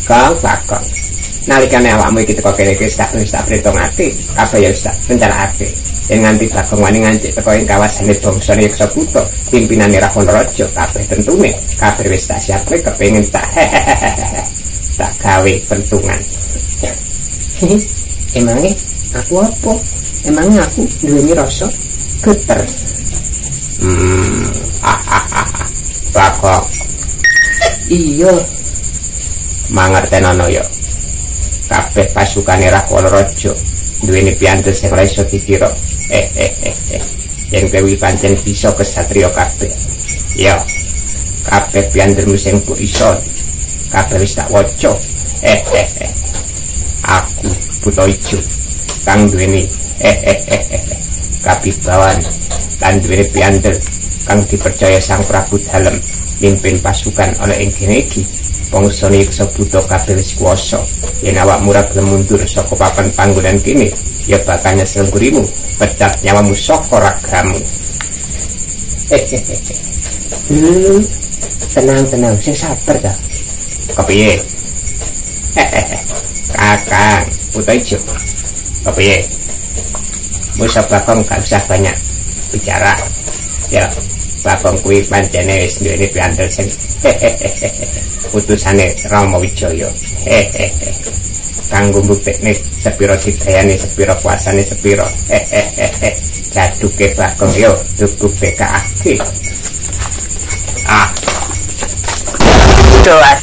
Kang Bagong. Nalikane awakmu iki teko kene wis tak perhitungake, kabeh ya wis tak rencanakake. Yen nganti Bagong wani ngancik teko ing kawasan bangsa Yeksa Buta, pimpinane Rahwana Raja kabeh tentune, kabeh wis tak siapke kepengin tak tak gawe pentungan. Emangnya aku apa? Emangnya aku duweni rasa geter? Bagong. Iya. Mangertenono ya. Kabeh pasukane Rahwana Raja duweni piyantu sing ora iso dikira. Yen kowe pancen bisa kesatriya kabeh. Ya. Kabeh piyantumu sing mbok iso kabeh wis tak waca. Aku Buta Ijo kang duweni kabibawan lan duweni piyantu kang dipercaya Sang Prabu Dalem mimpin pasukan oleh ing kene iki. Bangsa Yeksa Buta kabeh wis kuwasa. Yen awakmu ora gelem mundur saka papan panggonan kene, ya bakal nyesel gurimu, pecat nyawamu saka ragamu. Tenang, sing sabar ta. Kepiye? Kakang Buta Ijo. Kepiye? Musa Bagong gak usah banyak bicara. Ya, Bagong kuwi pancene wis duweni piyantu sing putusane Rama Wijaya. Kanggo mbuktekne sepira digayane, sepira kuasane, sepira jaduke Bagong yo dibuktekake. Doat.